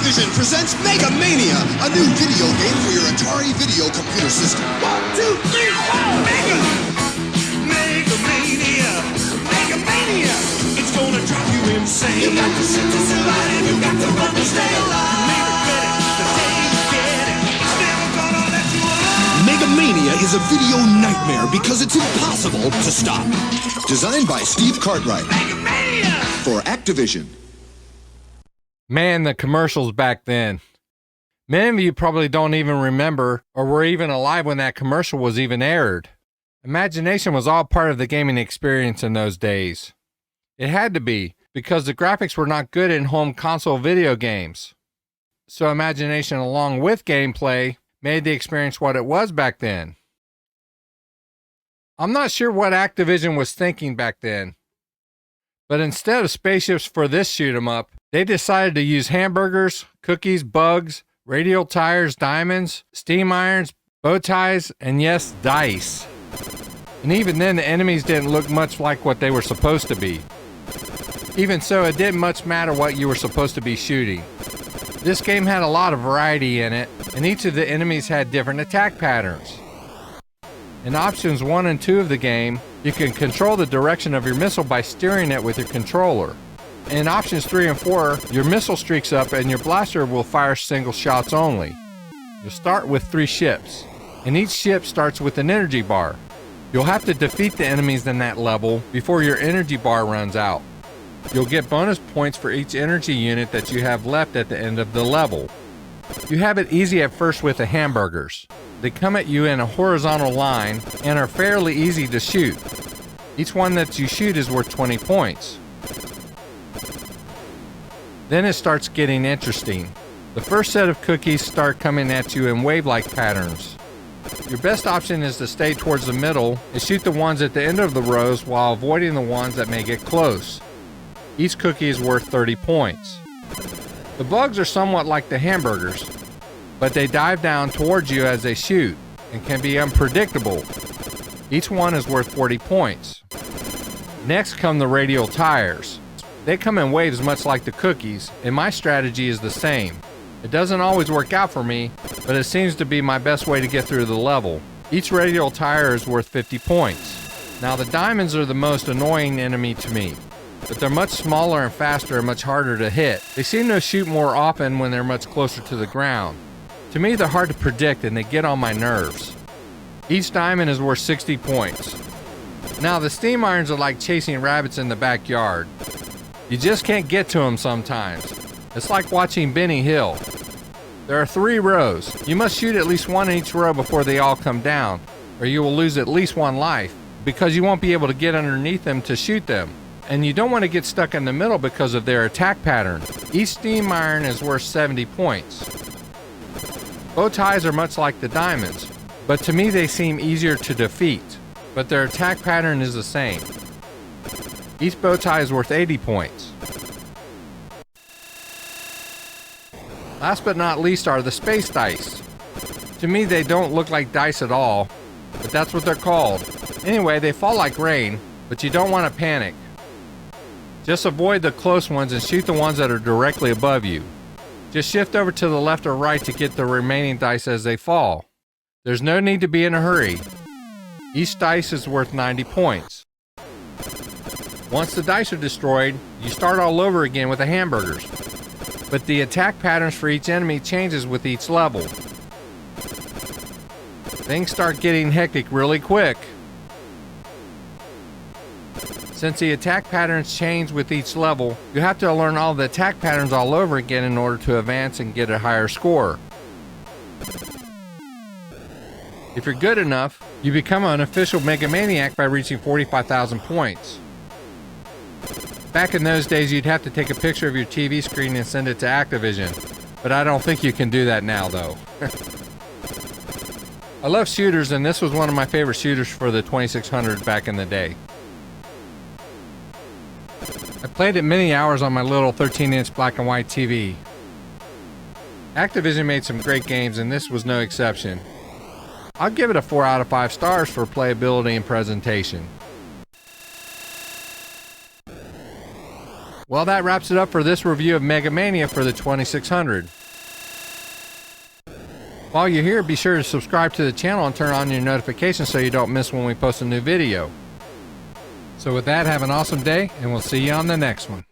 Activision presents Megamania, a new video game for your Atari video computer system. 1, 2, 3, 4, Mega! Megamania! Megamania! It's gonna drive you insane. You got to sit to survive and you got to run to stay alive. Never get it, the day you get it. It's never gonna let you alone. Megamania is a video nightmare because it's impossible to stop. Designed by Steve Cartwright. Megamania! For Activision. Man, the commercials back then. Many of you probably don't even remember or were even alive when that commercial was even aired. Imagination was all part of the gaming experience in those days. It had to be, because the graphics were not good in home console video games. So imagination along with gameplay made the experience what it was back then. I'm not sure what Activision was thinking back then, but instead of spaceships for this shoot 'em up, they decided to use hamburgers, cookies, bugs, radial tires, diamonds, steam irons, bow ties, and yes, dice. And even then, the enemies didn't look much like what they were supposed to be. Even so, it didn't much matter what you were supposed to be shooting. This game had a lot of variety in it, and each of the enemies had different attack patterns. In options 1 and 2 of the game, you can control the direction of your missile by steering it with your controller. In options 3 and 4, your missile streaks up and your blaster will fire single shots only. You'll start with 3 ships, and each ship starts with an energy bar. You'll have to defeat the enemies in that level before your energy bar runs out. You'll get bonus points for each energy unit that you have left at the end of the level. You have it easy at first with the hamburgers. They come at you in a horizontal line and are fairly easy to shoot. Each one that you shoot is worth 20 points. Then it starts getting interesting. The first set of cookies start coming at you in wave-like patterns. Your best option is to stay towards the middle and shoot the ones at the end of the rows while avoiding the ones that may get close. Each cookie is worth 30 points. The bugs are somewhat like the hamburgers, but they dive down towards you as they shoot and can be unpredictable. Each one is worth 40 points. Next come the radial tires. They come in waves much like the cookies, and my strategy is the same. It doesn't always work out for me, but it seems to be my best way to get through the level. Each radial tire is worth 50 points. Now the diamonds are the most annoying enemy to me, but they're much smaller and faster and much harder to hit. They seem to shoot more often when they're much closer to the ground. To me, they're hard to predict and they get on my nerves. Each diamond is worth 60 points. Now the steam irons are like chasing rabbits in the backyard. You just can't get to them sometimes. It's like watching Benny Hill. There are 3 rows. You must shoot at least one in each row before they all come down, or you will lose at least 1 life, because you won't be able to get underneath them to shoot them. And you don't want to get stuck in the middle because of their attack pattern. Each steam iron is worth 70 points. Bow ties are much like the diamonds, but to me they seem easier to defeat, but their attack pattern is the same. Each bow tie is worth 80 points. Last but not least are the space dice. To me they don't look like dice at all, but that's what they're called. Anyway, they fall like rain, but you don't want to panic. Just avoid the close ones and shoot the ones that are directly above you. Just shift over to the left or right to get the remaining dice as they fall. There's no need to be in a hurry. Each dice is worth 90 points. Once the dice are destroyed, you start all over again with the hamburgers. But the attack patterns for each enemy changes with each level. Things start getting hectic really quick. Since the attack patterns change with each level, you have to learn all the attack patterns all over again in order to advance and get a higher score. If you're good enough, you become an official Megamaniac by reaching 45,000 points. Back in those days, you'd have to take a picture of your TV screen and send it to Activision, but I don't think you can do that now though. I love shooters, and this was one of my favorite shooters for the 2600 back in the day. I played it many hours on my little 13-inch black and white TV. Activision made some great games, and this was no exception. I'll give it a 4 out of 5 stars for playability and presentation. Well, that wraps it up for this review of Megamania for the 2600. While you're here, be sure to subscribe to the channel and turn on your notifications so you don't miss when we post a new video. So with that, have an awesome day, and we'll see you on the next one.